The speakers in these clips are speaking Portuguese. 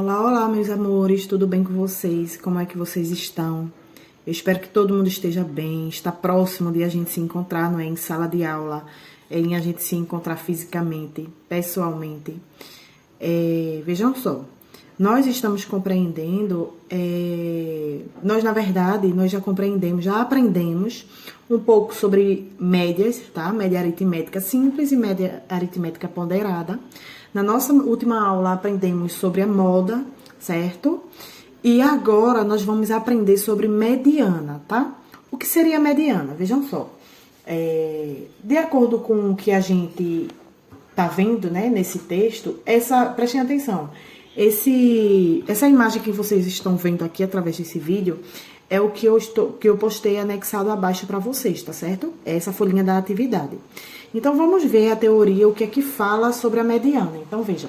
Olá, olá, meus amores, tudo bem com vocês? Como é que vocês estão? Eu espero que todo mundo esteja bem, está próximo de a gente se encontrar, não é? Em sala de aula, em a gente se encontrar fisicamente, pessoalmente. Vejam só, nós estamos compreendendo, nós na verdade, nós já compreendemos, já aprendemos um pouco sobre médias, tá? Média aritmética simples e média aritmética ponderada. Na nossa última aula aprendemos sobre a moda, certo? E agora nós vamos aprender sobre mediana, tá? O que seria a mediana? Vejam só. De acordo com o que a gente tá vendo, né, nesse texto, prestem atenção. Essa imagem que vocês estão vendo aqui através desse vídeo é o que eu postei anexado abaixo para vocês, tá certo? É essa folhinha da atividade. Então, vamos ver a teoria, o que é que fala sobre a mediana. Então, vejam.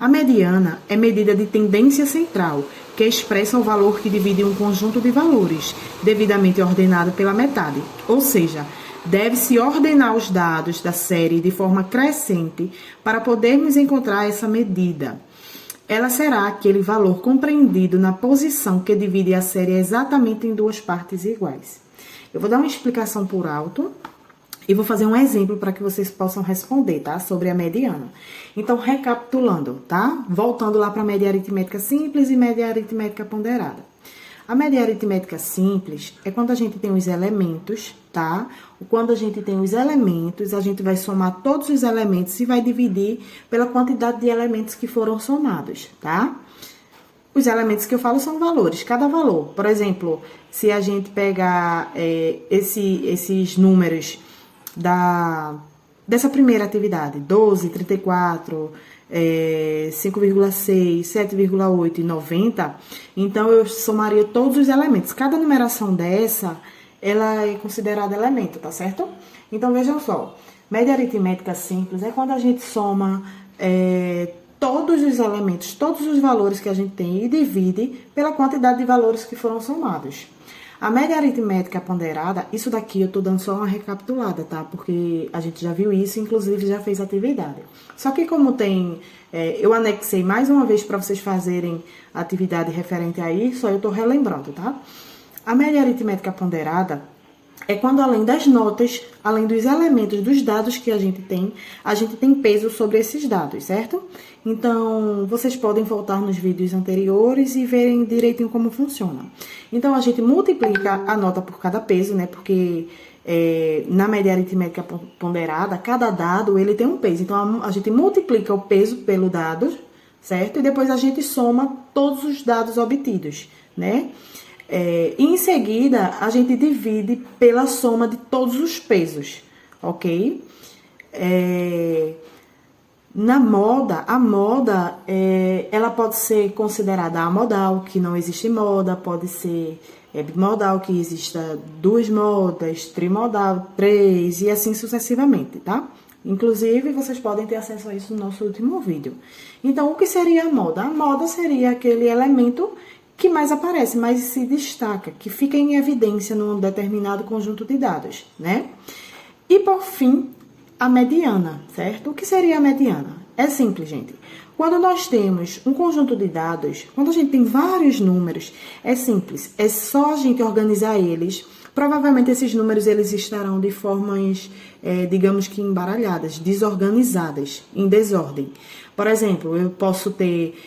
A mediana é medida de tendência central, que expressa o valor que divide um conjunto de valores, devidamente ordenado pela metade. Ou seja, deve-se ordenar os dados da série de forma crescente para podermos encontrar essa medida. Ela será aquele valor compreendido na posição que divide a série exatamente em duas partes iguais. Eu vou dar uma explicação por alto e vou fazer um exemplo para que vocês possam responder, tá? Sobre a mediana. Então, recapitulando, tá? Voltando lá para a média aritmética simples e média aritmética ponderada. A média aritmética simples é quando a gente tem os elementos, tá? Quando a gente tem os elementos, a gente vai somar todos os elementos e vai dividir pela quantidade de elementos que foram somados, tá? Os elementos que eu falo são valores, cada valor. Por exemplo, se a gente pegar esses números dessa primeira atividade, 12, 34, 5,6, 7,8 e 90, então eu somaria todos os elementos. Cada numeração dessa, ela é considerada elemento, tá certo? Então, vejam só, média aritmética simples é quando a gente soma todos os elementos, todos os valores que a gente tem e divide pela quantidade de valores que foram somados. A média aritmética ponderada, isso daqui eu tô dando só uma recapitulada, tá? Porque a gente já viu isso, inclusive já fez atividade. Só que como tem, eu anexei mais uma vez para vocês fazerem a atividade referente a isso, eu tô relembrando, tá? A média aritmética ponderada é quando além das notas, além dos elementos, dos dados que a gente tem peso sobre esses dados, certo? Então, vocês podem voltar nos vídeos anteriores e verem direitinho como funciona. Então, a gente multiplica a nota por cada peso, né? Porque na média aritmética ponderada, cada dado, ele tem um peso. Então, a gente multiplica o peso pelo dado, certo? E depois a gente soma todos os dados obtidos, né? E em seguida, a gente divide pela soma de todos os pesos, ok? A moda, ela pode ser considerada amodal, que não existe moda, pode ser bimodal, que exista duas modas, trimodal, três, e assim sucessivamente, tá? Inclusive, vocês podem ter acesso a isso no nosso último vídeo. Então, o que seria a moda? A moda seria aquele elemento que mais aparece, mais se destaca, que fica em evidência num determinado conjunto de dados, né? E, por fim, a mediana, certo? O que seria a mediana? É simples, gente. Quando nós temos um conjunto de dados, quando a gente tem vários números, é simples. É só a gente organizar eles. Provavelmente esses números eles estarão de formas, digamos que embaralhadas, desorganizadas, em desordem. Por exemplo, eu posso ter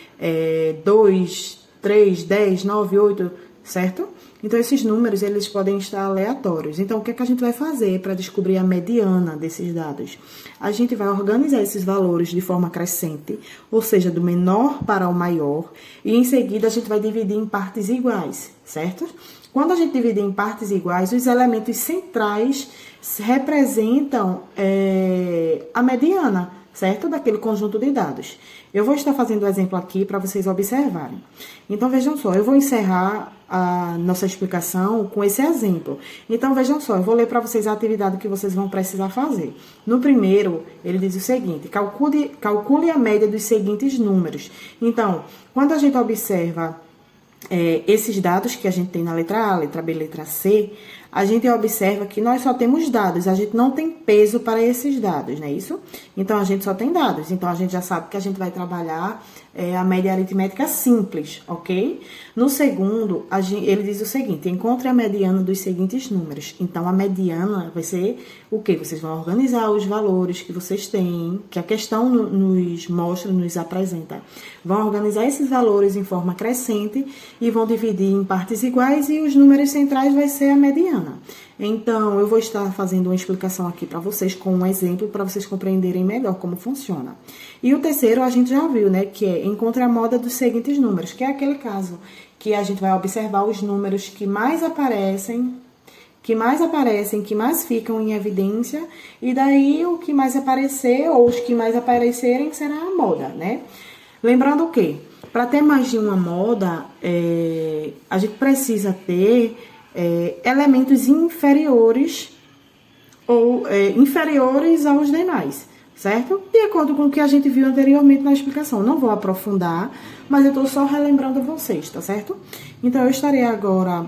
2, 3, 10, 9, 8, certo? Então, esses números, eles podem estar aleatórios. Então, o que é que a gente vai fazer para descobrir a mediana desses dados? A gente vai organizar esses valores de forma crescente, ou seja, do menor para o maior, e em seguida a gente vai dividir em partes iguais, certo? Quando a gente divide em partes iguais, os elementos centrais representam a mediana, certo? Daquele conjunto de dados. Eu vou estar fazendo o exemplo aqui para vocês observarem. Então, vejam só, eu vou encerrar a nossa explicação com esse exemplo. Então, vejam só, eu vou ler para vocês a atividade que vocês vão precisar fazer. No primeiro, ele diz o seguinte: calcule a média dos seguintes números. Então, quando a gente observa esses dados que a gente tem na letra A, letra B, letra C, a gente observa que nós só temos dados, a gente não tem peso para esses dados, não é isso? Então, a gente só tem dados. Então, a gente já sabe que a gente vai trabalhar a média aritmética simples, ok? No segundo, ele diz o seguinte: encontre a mediana dos seguintes números. Então, a mediana vai ser o quê? Vocês vão organizar os valores que vocês têm, que a questão nos mostra, nos apresenta. Vão organizar esses valores em forma crescente e vão dividir em partes iguais, e os números centrais vai ser a mediana. Então, eu vou estar fazendo uma explicação aqui para vocês com um exemplo para vocês compreenderem melhor como funciona. E o terceiro a gente já viu, né, que é encontre a moda dos seguintes números, que é aquele caso que a gente vai observar os números que mais aparecem, que mais ficam em evidência, e daí o que mais aparecer, ou os que mais aparecerem, será a moda, né? Lembrando que, para ter mais de uma moda, a gente precisa ter elementos inferiores ou inferiores aos demais, certo? De acordo com o que a gente viu anteriormente na explicação. Não vou aprofundar, mas eu estou só relembrando vocês, tá certo? Então, eu estarei agora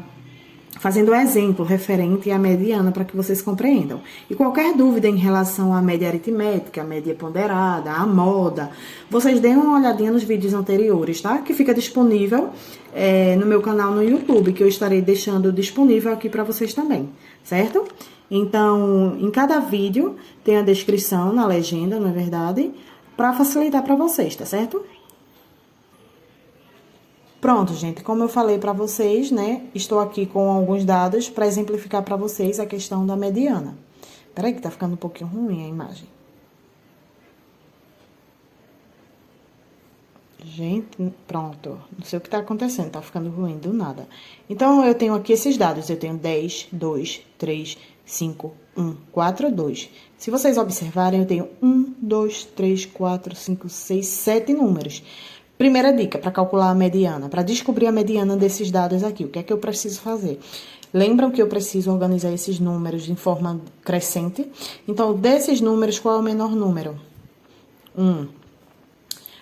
fazendo um exemplo referente à mediana para que vocês compreendam. E qualquer dúvida em relação à média aritmética, à média ponderada, à moda, vocês deem uma olhadinha nos vídeos anteriores, tá? Que fica disponível no meu canal no YouTube, que eu estarei deixando disponível aqui para vocês também, certo? Então, em cada vídeo tem a descrição na legenda, não é verdade? Para facilitar para vocês, tá certo? Pronto, gente, como eu falei para vocês, né, estou aqui com alguns dados para exemplificar para vocês a questão da mediana. Peraí que tá ficando um pouquinho ruim a imagem. Gente, pronto, não sei o que tá acontecendo, tá ficando ruim do nada. Então, eu tenho aqui esses dados, eu tenho 10, 2, 3, 5, 1, 4, 2. Se vocês observarem, eu tenho 1, 2, 3, 4, 5, 6, 7 números. Primeira dica para calcular a mediana, para descobrir a mediana desses dados aqui, o que é que eu preciso fazer? Lembram que eu preciso organizar esses números em forma crescente? Então, desses números, qual é o menor número? 1.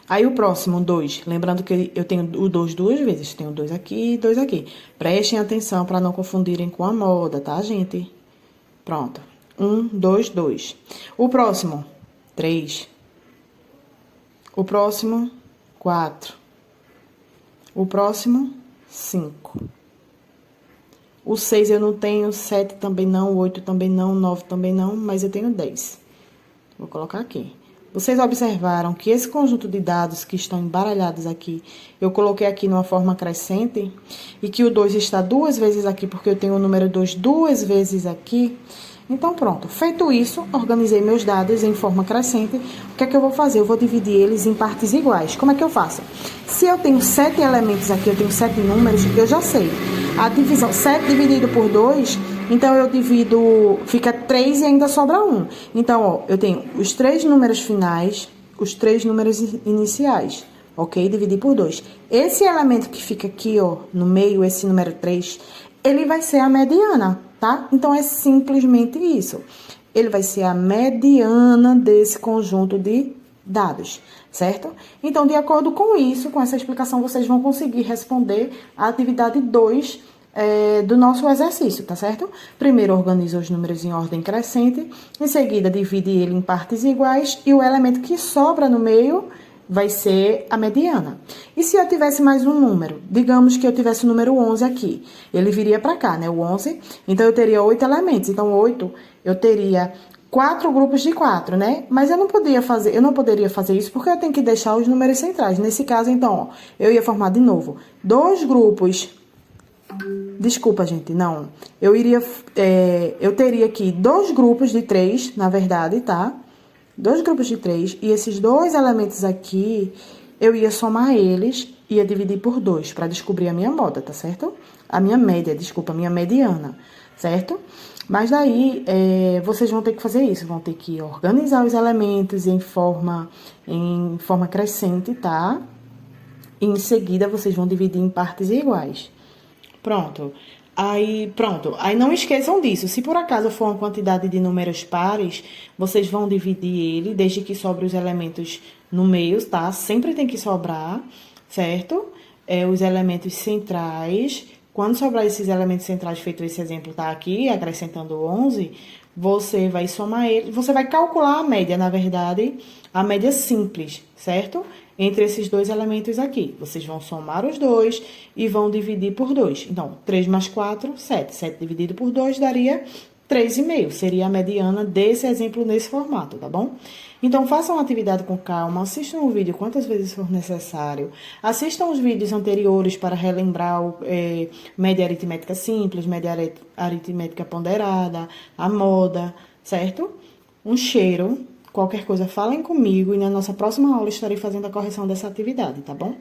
Aí, o próximo, 2. Lembrando que eu tenho o 2 duas vezes. Tenho 2 aqui e 2 aqui. Prestem atenção para não confundirem com a moda, tá, gente? Pronto. 1, 2, 2. O próximo, 3. O próximo, 4. O próximo, 5. O 6 eu não tenho, 7 também não, 8 também não, 9 também não, mas eu tenho 10. Vou colocar aqui. Vocês observaram que esse conjunto de dados que estão embaralhados aqui, eu coloquei aqui numa forma crescente, e que o 2 está 2 vezes aqui, porque eu tenho o número 2 2 vezes aqui. Então, pronto. Feito isso, organizei meus dados em forma crescente. O que é que eu vou fazer? Eu vou dividir eles em partes iguais. Como é que eu faço? Se eu tenho 7 elementos aqui, eu tenho 7 números, eu já sei. A divisão, 7 dividido por 2, então eu divido, fica 3 e ainda sobra 1. Então, ó, eu tenho os 3 números finais, os 3 números iniciais, ok? Dividir por 2. Esse elemento que fica aqui, ó, no meio, esse número 3, ele vai ser a mediana, tá? Então, é simplesmente isso. Ele vai ser a mediana desse conjunto de dados, certo? Então, de acordo com isso, com essa explicação, vocês vão conseguir responder a atividade 2 do nosso exercício, tá certo? Primeiro, organiza os números em ordem crescente, em seguida, divide ele em partes iguais, e o elemento que sobra no meio vai ser a mediana. E se eu tivesse mais um número? Digamos que eu tivesse o número 11 aqui. Ele viria para cá, né? O 11. Então, eu teria 8 elementos. Então, 8, eu teria 4 grupos de 4, né? Mas eu não poderia fazer isso porque eu tenho que deixar os números centrais. Nesse caso, então, ó, eu ia formar de novo 2 grupos. Desculpa, gente, não. Eu teria aqui 2 grupos de 3, na verdade, tá? 2 grupos de 3, e esses 2 elementos aqui, eu ia somar eles, ia dividir por 2, para descobrir a minha moda, tá certo? A minha média, desculpa, a minha mediana, certo? Mas daí, vocês vão ter que fazer isso, vão ter que organizar os elementos em forma crescente, tá? E em seguida, vocês vão dividir em partes iguais. Pronto. Aí não esqueçam disso. Se por acaso for uma quantidade de números pares, vocês vão dividir ele, desde que sobre os elementos no meio, tá? Sempre tem que sobrar, certo? Os elementos centrais, Quando sobrar esses elementos centrais, feito esse exemplo tá aqui, acrescentando 11, você vai somar ele, você vai calcular a média, na verdade, a média simples, certo? Entre esses dois elementos aqui. Vocês vão somar os dois e vão dividir por 2. Então, 3 mais 4, 7. 7 dividido por 2 daria 3,5. Seria a mediana desse exemplo nesse formato, tá bom? Então, façam a atividade com calma, assistam o vídeo quantas vezes for necessário. Assistam os vídeos anteriores para relembrar média aritmética simples, média aritmética ponderada, a moda, certo? Um cheiro. Qualquer coisa, falem comigo e na nossa próxima aula estarei fazendo a correção dessa atividade, tá bom?